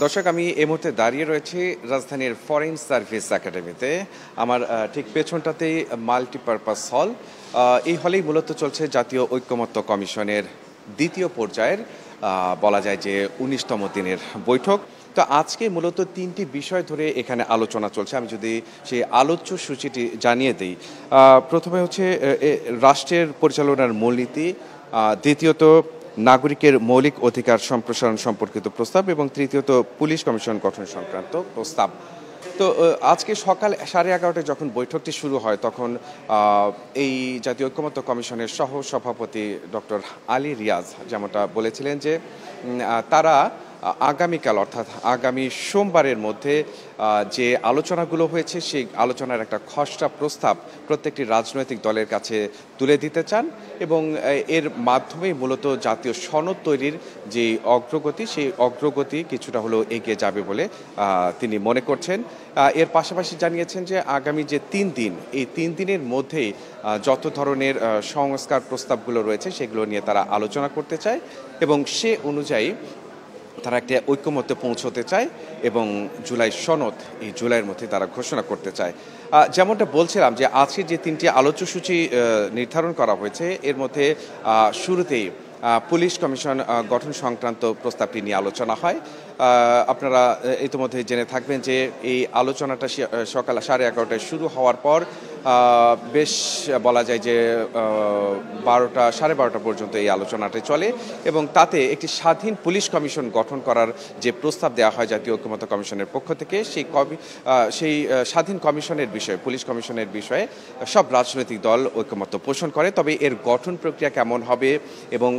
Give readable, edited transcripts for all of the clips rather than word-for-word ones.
দর্শক, আমি এই মুহূর্তে দাঁড়িয়ে রয়েছি রাজধানীর ফরেন সার্ভিস একাডেমিতে। আমার ঠিক পেছনটাতেই মাল্টিপারপাস হল। এই হলেই মূলত চলছে জাতীয় ঐকমত্য কমিশনের দ্বিতীয় পর্যায়ের বলা যায় যে ১৯তম দিনের বৈঠক। তো আজকে মূলত তিনটি বিষয় ধরে এখানে আলোচনা চলছে। আমি যদি সেই আলোচ্য সূচিটি জানিয়ে দিই, প্রথমে হচ্ছে রাষ্ট্রের পরিচালনার মূলনীতি, দ্বিতীয়ত নাগরিকের মৌলিক অধিকার সম্প্রসারণ সম্পর্কিত প্রস্তাব এবং তৃতীয়ত পুলিশ কমিশন গঠন সংক্রান্ত প্রস্তাব। তো আজকে সকাল 11:30টায় যখন বৈঠকটি শুরু হয় তখন এই জাতীয় ঐকমত্য কমিশনের সহ সভাপতি ডক্টর আলী রিয়াজ যেমনটা বলেছিলেন যে তারা আগামীকাল অর্থাৎ আগামী সোমবারের মধ্যে যে আলোচনাগুলো হয়েছে সেই আলোচনার একটা খসড়া প্রস্তাব প্রত্যেকটি রাজনৈতিক দলের কাছে তুলে দিতে চান এবং এর মাধ্যমেই মূলত জাতীয় সনদ তৈরির যে অগ্রগতি সেই অগ্রগতি কিছুটা হলেও এগিয়ে যাবে বলে তিনি মনে করছেন। এর পাশাপাশি জানিয়েছেন যে আগামী যে 3 দিন, এই 3 দিনের মধ্যেই যত ধরনের সংস্কার প্রস্তাবগুলো রয়েছে সেগুলো নিয়ে তারা আলোচনা করতে চায় এবং সে অনুযায়ী তারা একটা ঐক্যমত্যে পৌঁছতে চায় এবং জুলাই সনদ এই জুলাইয়ের মধ্যে তারা ঘোষণা করতে চায়। যেমনটা বলছিলাম যে আজকে যে 3টি আলোচ্যসূচি নির্ধারণ করা হয়েছে এর মধ্যে শুরুতেই পুলিশ কমিশন গঠন সংক্রান্ত প্রস্তাবটি নিয়ে আলোচনা হয়। আপনারা ইতিমধ্যে জেনে থাকবেন যে এই আলোচনাটা সকাল 11:30টায় শুরু হওয়ার পর বেশ বলা যায় যে 12টা পর্যন্ত এই আলোচনাটি চলে এবং তাতে একটি স্বাধীন পুলিশ কমিশন গঠন করার যে প্রস্তাব দেওয়া হয় জাতীয় ঐকমত্য কমিশনের পক্ষ থেকে সেই স্বাধীন কমিশনের বিষয়ে, পুলিশ কমিশনের বিষয়ে সব রাজনৈতিক দল ঐকমত্য পোষণ করে। তবে এর গঠন প্রক্রিয়া কেমন হবে এবং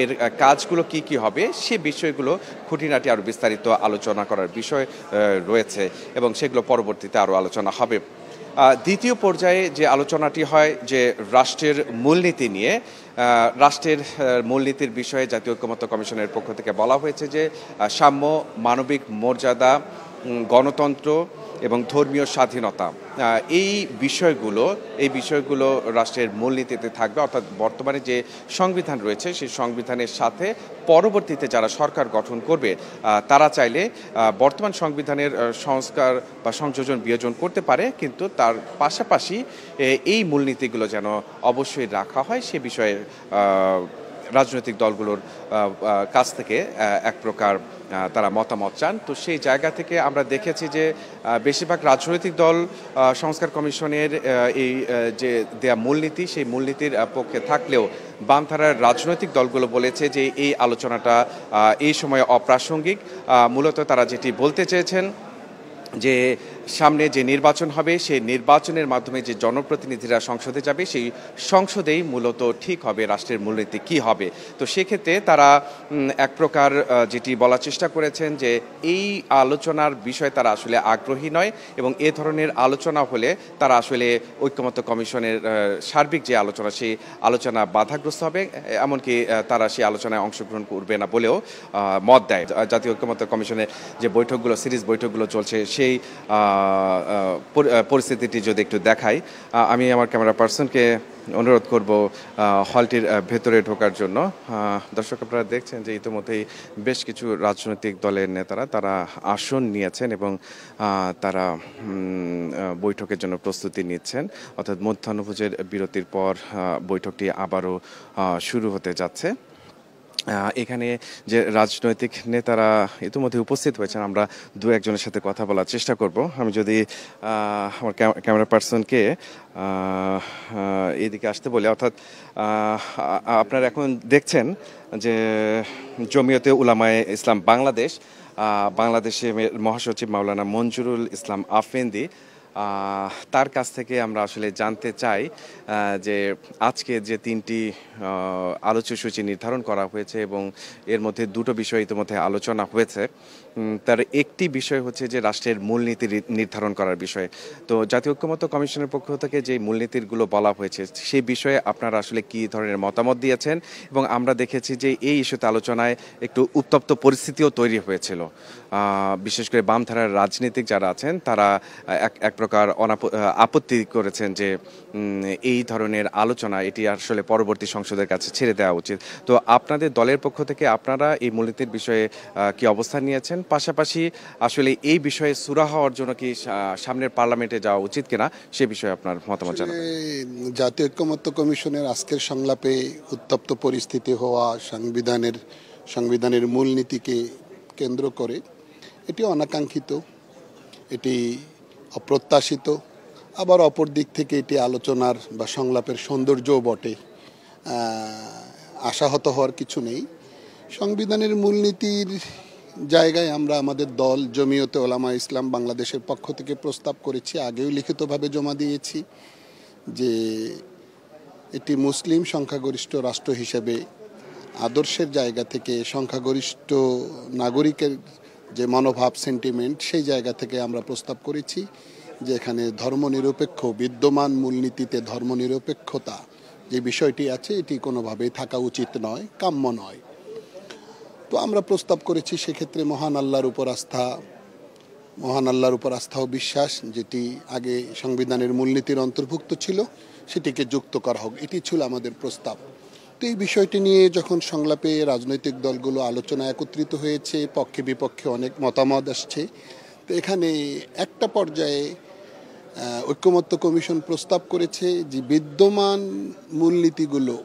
এর কাজগুলো কি হবে সে বিষয়গুলো খুঁটিনাটি আরও বিস্তারিত আলোচনা করার বিষয় রয়েছে এবং সেগুলো পরবর্তীতে আরও আলোচনা হবে। দ্বিতীয় পর্যায়ে যে আলোচনাটি হয় যে রাষ্ট্রের মূলনীতি নিয়ে, রাষ্ট্রের মূলনীতির বিষয়ে জাতীয় ঐকমত্য কমিশনের পক্ষ থেকে বলা হয়েছে যে সাম্য, মানবিক মর্যাদা, গণতন্ত্র এবং ধর্মীয় স্বাধীনতা, এই বিষয়গুলো রাষ্ট্রের মূলনীতিতে থাকবে। অর্থাৎ বর্তমানে যে সংবিধান রয়েছে সেই সংবিধানের সাথে পরবর্তীতে যারা সরকার গঠন করবে তারা চাইলে বর্তমান সংবিধানের সংস্কার বা সংযোজন বিয়োজন করতে পারে, কিন্তু তার পাশাপাশি এই মূলনীতিগুলো যেন অবশ্যই রাখা হয় সে বিষয়ে রাজনৈতিক দলগুলোর কাছ থেকে এক প্রকার তারা মতামত চান। তো সেই জায়গা থেকে আমরা দেখেছি যে বেশিরভাগ রাজনৈতিক দল সংস্কার কমিশনের এই যে দেয়া মূলনীতি সেই মূলনীতির পক্ষে থাকলেও বামধারার রাজনৈতিক দলগুলো বলেছে যে এই আলোচনাটা এই সময়ে অপ্রাসঙ্গিক। মূলত তারা যেটি বলতে চেয়েছেন যে সামনে যে নির্বাচন হবে সেই নির্বাচনের মাধ্যমে যে জনপ্রতিনিধিরা সংসদে যাবে সেই সংসদেই মূলত ঠিক হবে রাষ্ট্রের মূলনীতি কী হবে। তো সেক্ষেত্রে তারা এক প্রকার যেটি বলার চেষ্টা করেছেন যে এই আলোচনার বিষয়ে তারা আসলে আগ্রহী নয় এবং এ ধরনের আলোচনা হলে তারা আসলে ঐকমত্য কমিশনের সার্বিক যে আলোচনা সেই আলোচনা বাধাগ্রস্ত হবে, এমনকি তারা সেই আলোচনায় অংশগ্রহণ করবে না বলেও মত দেয়। জাতীয় ঐকমত্য কমিশনের যে বৈঠকগুলো, সিরিজ বৈঠকগুলো চলছে সেই পরিস্থিতিটি যদি একটু দেখাই, আমি আমার ক্যামেরা পার্সনকে অনুরোধ করব হলটির ভেতরে ঢোকার জন্য। দর্শক, আপনারা দেখছেন যে ইতিমধ্যেই বেশ কিছু রাজনৈতিক দলের নেতারা তারা আসন নিয়েছেন এবং তারা বৈঠকের জন্য প্রস্তুতি নিচ্ছেন। অর্থাৎ মধ্যাহ্নভোজের বিরতির পর বৈঠকটি আবারও শুরু হতে যাচ্ছে। এখানে যে রাজনৈতিক নেতারা ইতিমধ্যে উপস্থিত হয়েছেন আমরা দু একজনের সাথে কথা বলার চেষ্টা করব। আমি যদি আমার ক্যামেরা পার্সনকে এদিকে আসতে বলি, অর্থাৎ আপনারা এখন দেখছেন যে জমিয়তে উলামায়ে ইসলাম বাংলাদেশে মহাসচিব মাওলানা মঞ্জুরুল ইসলাম আফেন্দি, তার কাছ থেকে আমরা আসলে জানতে চাই যে আজকে যে 3টি আলোচ্যসূচি নির্ধারণ করা হয়েছে এবং এর মধ্যে 2টো বিষয় ইতিমধ্যে আলোচনা হয়েছে। তার একটি বিষয় হচ্ছে যে রাষ্ট্রের মূলনীতি নির্ধারণ করার বিষয়। তো জাতীয় ঐকমত্য কমিশনের পক্ষ থেকে যে মূলনীতিগুলো বলা হয়েছে সেই বিষয়ে আপনারা আসলে কী ধরনের মতামত দিয়েছেন এবং আমরা দেখেছি যে এই ইস্যুতে আলোচনায় একটু উত্তপ্ত পরিস্থিতিও তৈরি হয়েছিল। বিশেষ করে বামধারার রাজনীতিক যারা আছেন তারা এক প্রকার আপত্তি করেছেন যে এই ধরনের আলোচনা এটি আসলে পরবর্তী সংসদের কাছে ছেড়ে দেওয়া উচিত। তো আপনাদের দলের পক্ষ থেকে আপনারা এই মূলনীতির বিষয়ে কি অবস্থান নিয়েছেন, পাশাপাশি আসলে এই বিষয়ে সুরাহা হওয়ার জন্য কি সামনের পার্লামেন্টে যাওয়া উচিত কিনা সে বিষয়ে আপনার মতামত জানাবেন। জাতীয় ঐকমত্য কমিশনের আজকের সংলাপে উত্তপ্ত পরিস্থিতি হওয়া সংবিধানের মূলনীতিকে কেন্দ্র করে এটি অনাকাঙ্ক্ষিত, এটি অপ্রত্যাশিত, আবার অপর দিক থেকে এটি আলোচনার বা সংলাপের সৌন্দর্যও বটে। আশাহত হওয়ার কিছু নেই। সংবিধানের মূলনীতির জায়গায় আমরা আমাদের দল জমিয়তে ওলামা ইসলাম বাংলাদেশের পক্ষ থেকে প্রস্তাব করেছি, আগেও লিখিতভাবে জমা দিয়েছি যে এটি মুসলিম সংখ্যাগরিষ্ঠ রাষ্ট্র হিসেবে আদর্শের জায়গা থেকে সংখ্যাগরিষ্ঠ নাগরিকের যে মনোভাব সেন্টিমেন্ট সেই জায়গা থেকে আমরা প্রস্তাব করেছি যে এখানে ধর্মনিরপেক্ষ বিদ্যমান মূলনীতিতে ধর্মনিরপেক্ষতা যে বিষয়টি আছে এটি কোনোভাবেই থাকা উচিত নয়, কাম্য নয়। তো আমরা প্রস্তাব করেছি সেক্ষেত্রে মহান আল্লাহর উপর আস্থা ও বিশ্বাস যেটি আগে সংবিধানের মূলনীতির অন্তর্ভুক্ত ছিল সেটিকে যুক্ত করা হোক, এটি ছিল আমাদের প্রস্তাব। তো এই বিষয়টি নিয়ে যখন সংলাপে রাজনৈতিক দলগুলো আলোচনা একত্রিত হয়েছে, পক্ষে বিপক্ষে অনেক মতামত আসছে, তো এখানে একটা পর্যায়ে ঐকমত্য কমিশন প্রস্তাব করেছে যে বিদ্যমান মূলনীতিগুলো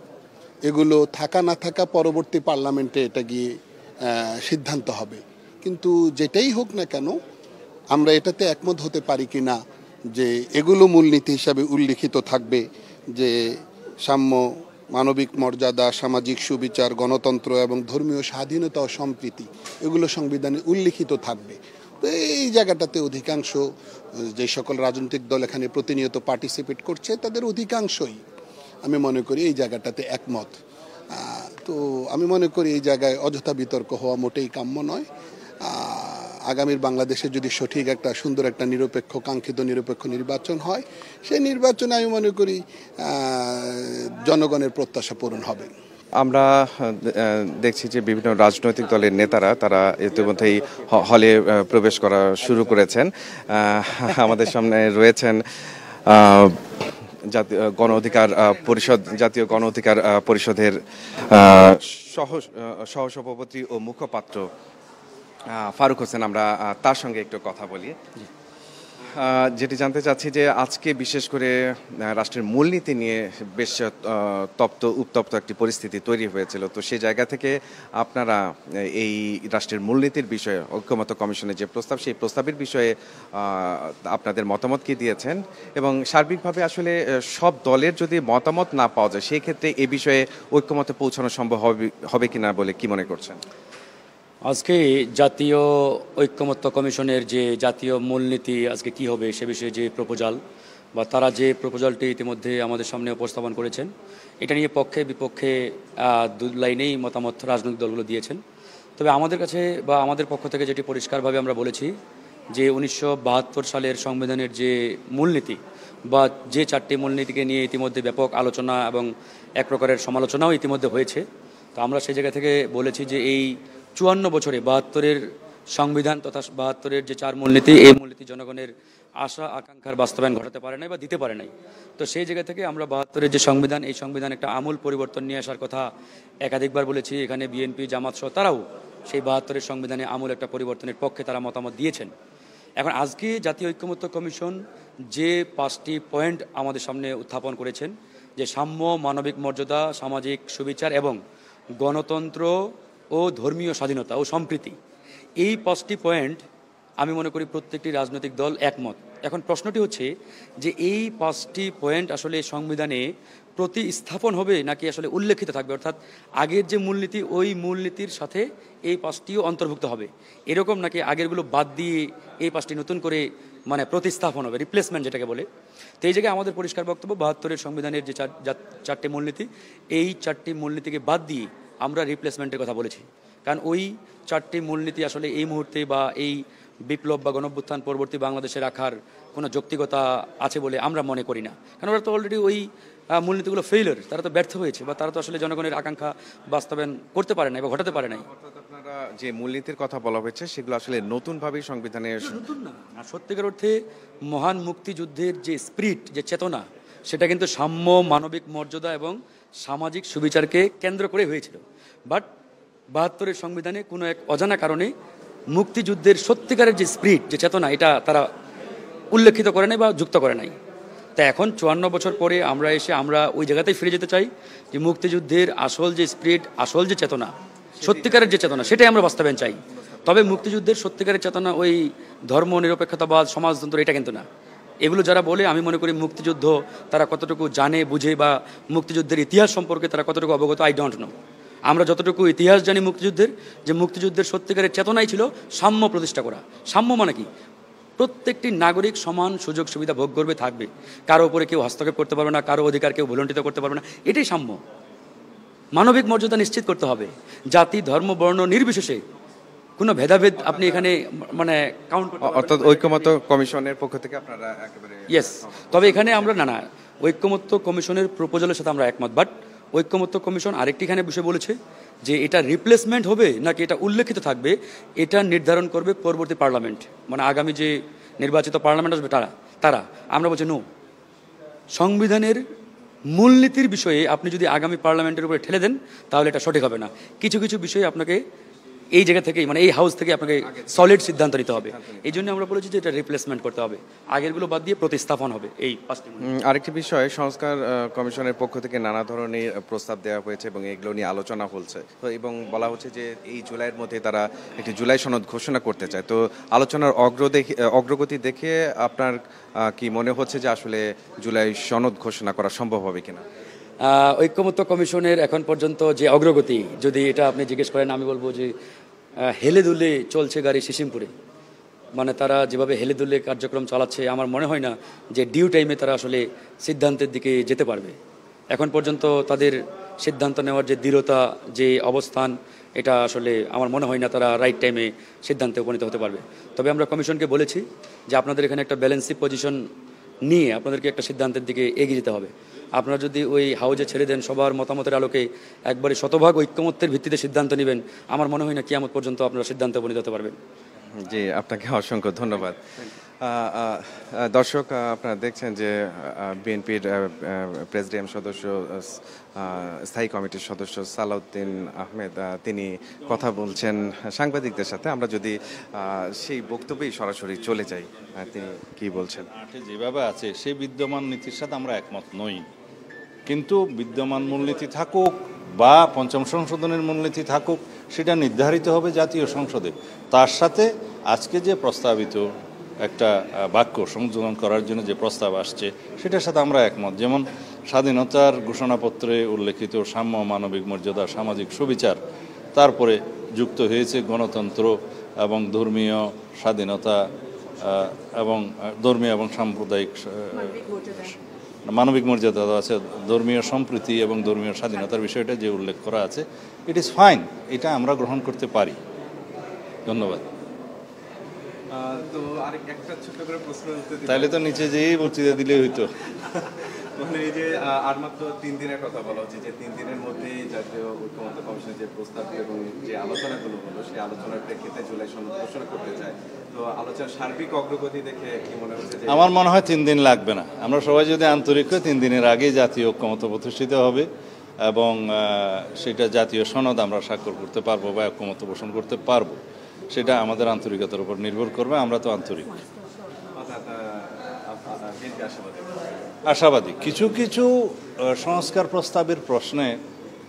এগুলো থাকা না থাকা পরবর্তী পার্লামেন্টে এটা গিয়ে সিদ্ধান্ত হবে। কিন্তু যেটাই হোক না কেন আমরা এটাতে একমত হতে পারি কি না যে এগুলো মূলনীতি হিসাবে উল্লিখিত থাকবে যে সাম্য, মানবিক মর্যাদা, সামাজিক সুবিচার, গণতন্ত্র এবং ধর্মীয় স্বাধীনতা ও সম্প্রীতি এগুলো সংবিধানে উল্লিখিত থাকবে। তো এই জায়গাটাতে অধিকাংশ যে সকল রাজনৈতিক দল এখানে প্রতিনিয়ত পার্টিসিপেট করছে তাদের অধিকাংশই আমি মনে করি এই জায়গাটাতে একমত। তো আমি মনে করি এই জায়গায় অযথা বিতর্ক হওয়া মোটেই কাম্য নয়। আগামীর বাংলাদেশে যদি সঠিক একটা সুন্দর একটা কাঙ্ক্ষিত নিরপেক্ষ নির্বাচন হয়, সেই নির্বাচনে আমি মনে করি জনগণের প্রত্যাশা পূরণ হবে। আমরা দেখছি যে বিভিন্ন রাজনৈতিক দলের নেতারা তারা ইতিমধ্যেই হলে প্রবেশ করা শুরু করেছেন। আমাদের সামনে রয়েছেন জাতীয় গণ অধিকার পরিষদের সহসভাপতি ও মুখপাত্র ফারুক হোসেন, আমরা তার সঙ্গে একটু কথা বলি। যেটি জানতে চাচ্ছি যে আজকে বিশেষ করে রাষ্ট্রের মূলনীতি নিয়ে বেশ উত্তপ্ত একটি পরিস্থিতি তৈরি হয়েছিল। তো সেই জায়গা থেকে আপনারা এই রাষ্ট্রের মূলনীতির বিষয়ে ঐকমত্য কমিশনের যে প্রস্তাব, সেই প্রস্তাবের বিষয়ে আপনাদের মতামত কি দিয়েছেন, এবং সার্বিকভাবে আসলে সব দলের যদি মতামত না পাওয়া যায় সেই ক্ষেত্রে এই বিষয়ে ঐকমত্যে পৌঁছানো সম্ভব হবে কিনা বলে কি মনে করছেন? আজকে জাতীয় ঐকমত্য কমিশনের যে জাতীয় মূলনীতি আজকে কি হবে সে বিষয়ে যে প্রপোজাল বা তারা যে প্রপোজালটি ইতিমধ্যে আমাদের সামনে উপস্থাপন করেছেন, এটা নিয়ে পক্ষে বিপক্ষে দু লাইনেই মতামত রাজনৈতিক দলগুলো দিয়েছেন। তবে আমাদের কাছে বা আমাদের পক্ষ থেকে যেটি পরিষ্কারভাবে আমরা বলেছি যে 1972 সালের সংবিধানের যে মূলনীতি বা যে 4টি মূলনীতিকে নিয়ে ইতিমধ্যে ব্যাপক আলোচনা এবং এক প্রকারের সমালোচনাও ইতিমধ্যে হয়েছে। তো আমরা সেই জায়গা থেকে বলেছি যে এই 54 বছরে 72-এর সংবিধান তথা 72-এর যে 4 মূলনীতি, এই মূলনীতি জনগণের আশা আকাঙ্ক্ষার বাস্তবায়ন ঘটাতে পারে নাই বা দিতে পারে নাই। তো সেই জায়গা থেকে আমরা 72-এর যে সংবিধান, এই সংবিধান একটা আমূল পরিবর্তন নিয়ে আসার কথা একাধিকবার বলেছি। এখানে বিএনপি, জামাত সহ তারাও সেই 72-এর সংবিধানে আমূল একটা পরিবর্তনের পক্ষে তারা মতামত দিয়েছেন। এখন আজকে জাতীয় ঐকমত্য কমিশন যে 5টি পয়েন্ট আমাদের সামনে উত্থাপন করেছেন, যে সাম্য, মানবিক মর্যাদা, সামাজিক সুবিচার এবং গণতন্ত্র ও ধর্মীয় স্বাধীনতা ও সম্প্রীতি, এই 5টি পয়েন্ট আমি মনে করি প্রত্যেকটি রাজনৈতিক দল একমত। এখন প্রশ্নটি হচ্ছে যে এই 5টি পয়েন্ট আসলে সংবিধানে প্রতিস্থাপন হবে নাকি আসলে উল্লেখিত থাকবে, অর্থাৎ আগের যে মূলনীতি ওই মূলনীতির সাথে এই 5টিও অন্তর্ভুক্ত হবে, এরকম নাকি আগেরগুলো বাদ দিয়ে এই 5টি নতুন করে মানে প্রতিস্থাপন হবে, রিপ্লেসমেন্ট যেটাকে বলে। তো এই জায়গায় আমাদের পরিষ্কার বক্তব্য, 72-এর সংবিধানের যে 4টি মূলনীতি, এই 4টি মূলনীতিকে বাদ দিয়ে আমরা রিপ্লেসমেন্টের কথা বলেছি। কারণ ওই 4টি মূলনীতি আসলে এই মুহূর্তে বা এই বিপ্লব বা গণঅভ্যুত্থান পরবর্তী বাংলাদেশে রাখার কোনো যৌক্তিকতা আছে বলে আমরা মনে করি না। কারণ ওরা তো অলরেডি ওই মূলনীতিগুলো ফেইলার, তারা তো ব্যর্থ হয়েছে বা তারা তো আসলে জনগণের আকাঙ্ক্ষা বাস্তবায়ন করতে পারে নাই বা ঘটাতে পারে নাই। আপনারা আপনারা যে মূলনীতির কথা বলা হয়েছে সেগুলো আসলে নতুনভাবেই সংবিধানে নতুন না, সত্যিকার অর্থে মহান মুক্তিযুদ্ধের যে স্পিরিট, যে চেতনা, সেটা কিন্তু সাম্য, মানবিক মর্যাদা এবং সামাজিক সুবিচারকে কেন্দ্র করে হয়েছিল। বাট ৭২-এর সংবিধানে কোনো এক অজানা কারণে মুক্তিযুদ্ধের সত্যিকারের যে স্পিরিট, যে চেতনা, এটা তারা উল্লেখিত করে নাই বা যুক্ত করে নাই। তা এখন ৫৪ বছর পরে আমরা ওই জায়গাতেই ফিরে যেতে চাই, যে মুক্তিযুদ্ধের আসল যে স্পিরিট, আসল যে চেতনা, সত্যিকারের যে চেতনা, সেটাই আমরা বাস্তবায়ন চাই। তবে মুক্তিযুদ্ধের সত্যিকারের চেতনা ওই ধর্ম নিরপেক্ষতাবাদ, সমাজতন্ত্র, এটা কিন্তু না। এগুলো যারা বলে, আমি মনে করি মুক্তিযুদ্ধ তারা কতটুকু জানে, বুঝে, বা মুক্তিযুদ্ধের ইতিহাস সম্পর্কে তারা কতটুকু অবগত, আই ডোন্ট নো। আমরা যতটুকু ইতিহাস জানি মুক্তিযুদ্ধের, যে মুক্তিযুদ্ধের সত্যিকারের চেতনাই ছিল সাম্য প্রতিষ্ঠা করা। সাম্য মানে কি? প্রত্যেকটি নাগরিক সমান সুযোগ সুবিধা ভোগ করবে, থাকবে, কারো উপরে কেউ হস্তক্ষেপ করতে পারবে না, কারো অধিকার কেউ ভুলণ্ঠিত করতে পারবে না, এটাই সাম্য। মানবিক মর্যাদা নিশ্চিত করতে হবে, জাতি, ধর্ম, বর্ণ নির্বিশেষে কোনো ভেদাভেদ আপনি এখানে মানে কাউন্ট করতে পারবেন না। অর্থাৎ ঐক্যমত্য কমিশনের পক্ষ থেকে আপনারা একেবারে ইয়েস। তবে এখানে আমরা না ঐক্যমত্য কমিশনের প্রপোজালের সাথে আমরা একমত। বাট ঐক্যমত্য কমিশন আরেকটি এখানে বিষয় বলেছে যে এটা রিপ্লেসমেন্ট হবে নাকি এটা উল্লেখিত থাকবে, এটা নির্ধারণ করবে পরবর্তী পার্লামেন্ট, মানে আগামী যে নির্বাচিত পার্লামেন্ট আসবে তারা। আমরা বলছি নো, সংবিধানের মূলনীতির বিষয়ে আপনি যদি আগামী পার্লামেন্টের উপরে ঠেলে দেন তাহলে এটা সঠিক হবে না। কিছু কিছু বিষয়ে আপনাকে এই জায়গা থেকেই, মানে এই হাউস থেকে আপনাকে সলিড সিদ্ধান্ত নিতে হবে। এই জন্য আমরা বলেছি যে এটা রিপ্লেসমেন্ট করতে হবে, আগেরগুলো বাদ দিয়ে প্রতিস্থাপন হবে এই পাঁচটি। আরেকটি বিষয়, সংস্কার কমিশনের পক্ষ থেকে নানা ধরনের প্রস্তাব দেওয়া হয়েছে এবং এগুলো নিয়ে আলোচনা হচ্ছে, তো এবং বলা হচ্ছে যে এই জুলাইয়ের মধ্যে তারা একটি জুলাই সনদ ঘোষণা করতে চায়। তো আলোচনার অগ্রগতি দেখে আপনার কি মনে হচ্ছে যে আসলে জুলাই সনদ ঘোষণা করা সম্ভব হবে কিনা? ঐক্যমত্য কমিশনের এখন পর্যন্ত যে অগ্রগতি, যদি এটা আপনি জিজ্ঞেস করেন, আমি বলবো যে হেলে দুলে চলছে গাড়ি সিসিমপুরে। মানে তারা যেভাবে হেলে দুলে কার্যক্রম চালাচ্ছে, আমার মনে হয় না যে ডিউ টাইমে তারা আসলে সিদ্ধান্তের দিকে যেতে পারবে। এখন পর্যন্ত তাদের সিদ্ধান্ত নেওয়ার যে দৃঢ়তা, যে অবস্থান, এটা আসলে আমার মনে হয় না তারা রাইট টাইমে সিদ্ধান্তে উপনীত হতে পারবে। তবে আমরা কমিশনকে বলেছি যে আপনাদের এখানে একটা ব্যালেন্সি পজিশন নিয়ে আপনাদেরকে একটা সিদ্ধান্তের দিকে এগিয়ে যেতে হবে। আপনারা যদি ওই হাউজে ছেড়ে দেন, সবার মতামতের আলোকে একবারে শতভাগ ঐক্যমত্যের ভিত্তিতে সিদ্ধান্ত নেবেন, আমার মনে হয় না কিয়ামত পর্যন্ত আপনারা সিদ্ধান্তে উপনীত হতে পারবেন। জি, আপনাকে অসংখ্য ধন্যবাদ। দর্শক, আপনারা দেখছেন যে বিএনপির প্রেসিডিয়াম সদস্য, স্থায়ী কমিটির সদস্য সালাউদ্দিন আহমেদ তিনি কথা বলছেন সাংবাদিকদের সাথে। আমরা যদি সেই বক্তব্যেই সরাসরি চলে যাই, তিনি কি বলছেন। যেভাবে আছে সেই বিদ্যমান নীতির সাথে আমরা একমত নই, কিন্তু বিদ্যমান মূলনীতি থাকুক বা পঞ্চম সংশোধনের মূলনীতি থাকুক, সেটা নির্ধারিত হবে জাতীয় সংসদে। তার সাথে আজকে যে প্রস্তাবিত একটা বাক্য সংযোজন করার জন্য যে প্রস্তাব আসছে, সেটার সাথে আমরা একমত। যেমন স্বাধীনতার ঘোষণাপত্রে উল্লেখিত সাম্য, মানবিক মর্যাদা, সামাজিক সুবিচার, তারপরে যুক্ত হয়েছে গণতন্ত্র এবং ধর্মীয় স্বাধীনতা এবং ধর্মীয় এবং সাম্প্রদায়িক মানবিক মর্যাদা আছে, ধর্মীয় সম্প্রীতি এবং ধর্মীয় স্বাধীনতার বিষয়টা যে উল্লেখ করা আছে, ইট ইজ ফাইন, এটা আমরা গ্রহণ করতে পারি। ধন্যবাদ। তো আরেকটা ছোট করে প্রশ্ন, তাহলে তো নিচে যেই বক্তৃতা দিলে হইতো। মানে এই যে আর মাত্র 3 দিনের কথা বলা হচ্ছে, যে 3 দিনের মধ্যে জাতীয় ঐক্যমত্য কমিশনের যে প্রস্তাব এবং যে আলোচনাগুলো হলো, সেই আলোচনার প্রেক্ষিতে জুলাই সনদ ঘোষণা করতে চায়। তো আলোচনার সার্বিক অগ্রগতি দেখে কি মনে হচ্ছে? আমার মনে হয় 3 দিন লাগবে না। আমরা সবাই যদি আন্তরিক হই, 3 দিনের আগে জাতীয় ঐক্যমত্য প্রতিষ্ঠিত হবে এবং সেটা জাতীয় সনদ আমরা স্বাক্ষর করতে পারবো বা ঐক্যমত্য পোষণ করতে পারবো। সেটা আমাদের আন্তরিকতার উপর নির্ভর করবে। আমরা তো আন্তরিক, আশাবাদী। কিছু কিছু সংস্কার প্রস্তাবের প্রশ্নে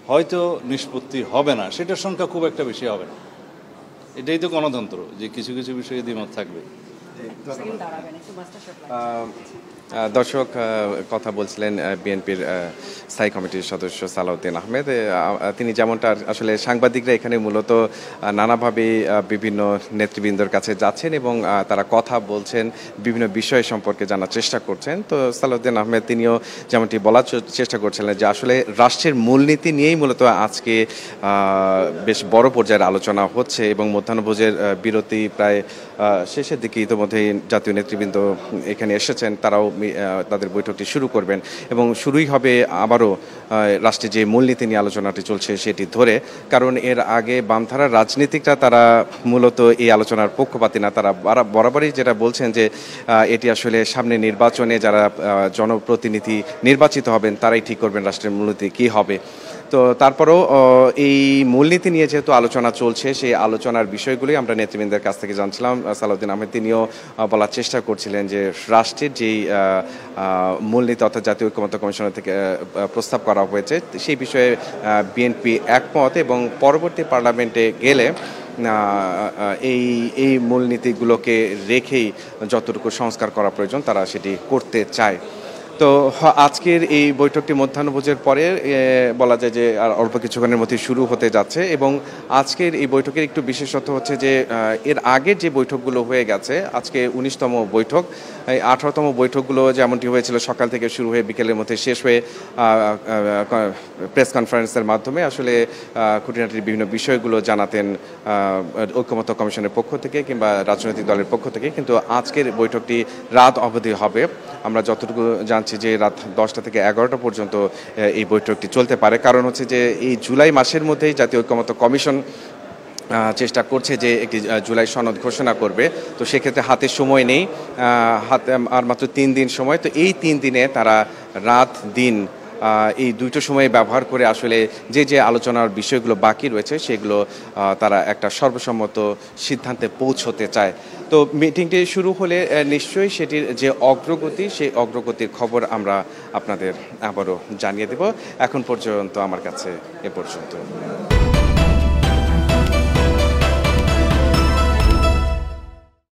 হয়তো নিষ্পত্তি হবে না, সেটার সংখ্যা খুব একটা বেশি হবে না। এটাই তো গণতন্ত্র, যে কিছু কিছু বিষয়ে দ্বিমত থাকবে। দর্শক, কথা বলছিলেন বিএনপির স্থায়ী কমিটির সদস্য সালাউদ্দিন আহমেদ। তিনি যেমনটা আসলে সাংবাদিকরা এখানে মূলত নানাভাবে বিভিন্ন নেতৃবৃন্দর কাছে যাচ্ছেন এবং তারা কথা বলছেন, বিভিন্ন বিষয় সম্পর্কে জানার চেষ্টা করছেন। তো সালাউদ্দিন আহমেদ তিনিও যেমনটি বলার চেষ্টা করছিলেন যে আসলে রাষ্ট্রের মূলনীতি নিয়েই মূলত আজকে বেশ বড় পর্যায়ের আলোচনা হচ্ছে এবং মধ্যাহ্নভোজের বিরতি প্রায় শেষের দিকে ইতিমধ্যেই জাতীয় নেতৃবৃন্দ এখানে এসেছেন, তারাও তাদের বৈঠকটি শুরু করবেন এবং শুরুই হবে আবারও রাষ্ট্রের যে মূলনীতি নিয়ে আলোচনাটি চলছে সেটি ধরে, কারণ এর আগে বামধারার রাজনীতিকরা তারা মূলত এই আলোচনার পক্ষপাতী না, তারা বরাবরই যেটা বলছেন যে এটি আসলে সামনে নির্বাচনে যারা জনপ্রতিনিধি নির্বাচিত হবেন তারাই ঠিক করবেন রাষ্ট্রের মূলনীতি কী হবে। তো তারপরেও এই মূলনীতি নিয়ে যেহেতু আলোচনা চলছে, সেই আলোচনার বিষয়গুলি আমরা নেতৃবৃন্দের কাছ থেকে জানছিলাম। সালাউদ্দিন আহমেদ তিনিও বলার চেষ্টা করছিলেন যে রাষ্ট্রের যেই মূলনীতি অর্থাৎ জাতীয় ঐক্যমত্য কমিশনের থেকে প্রস্তাব করা হয়েছে সেই বিষয়ে বিএনপি একমত এবং পরবর্তী পার্লামেন্টে গেলে এই মূলনীতিগুলোকে রেখেই যতটুকু সংস্কার করা প্রয়োজন তারা সেটি করতে চায়। তো আজকের এই বৈঠকটি মধ্যাহ্নভোজের পরে বলা যায় যে আর অল্প কিছুক্ষণের মধ্যে শুরু হতে যাচ্ছে এবং আজকের এই বৈঠকের একটু বিশেষত্ব হচ্ছে যে এর আগের যে বৈঠকগুলো হয়ে গেছে, আজকে 19তম বৈঠক, এই 18তম বৈঠকগুলো যেমনটি হয়েছিল সকাল থেকে শুরু হয়ে বিকেলের মধ্যে শেষ হয়ে প্রেস কনফারেন্সের মাধ্যমে আসলে খুঁটিনাটির বিভিন্ন বিষয়গুলো জানাতেন ঐক্যমত্য কমিশনের পক্ষ থেকে কিংবা রাজনৈতিক দলের পক্ষ থেকে, কিন্তু আজকের বৈঠকটি রাত অবধি হবে। আমরা যতটুকু জানছি যে রাত 10টা থেকে 11টা পর্যন্ত এই বৈঠকটি চলতে পারে, কারণ হচ্ছে যে এই জুলাই মাসের মধ্যেই জাতীয় ঐক্যমত্য কমিশন চেষ্টা করছে যে একটি জুলাই সনদ ঘোষণা করবে। তো সেক্ষেত্রে হাতে সময় নেই, হাতে আর মাত্র 3 দিন সময়। তো এই 3 দিনে তারা রাত দিন এই দুটো সময় ব্যবহার করে আসলে যে আলোচনার বিষয়গুলো বাকি রয়েছে সেগুলো তারা একটা সর্বসম্মত সিদ্ধান্তে পৌঁছতে চায়। তো মিটিংটি শুরু হলে নিশ্চয়ই সেটির যে অগ্রগতি, সেই অগ্রগতির খবর আমরা আপনাদের আবারও জানিয়ে দেব। এখন পর্যন্ত আমার কাছে এ পর্যন্ত।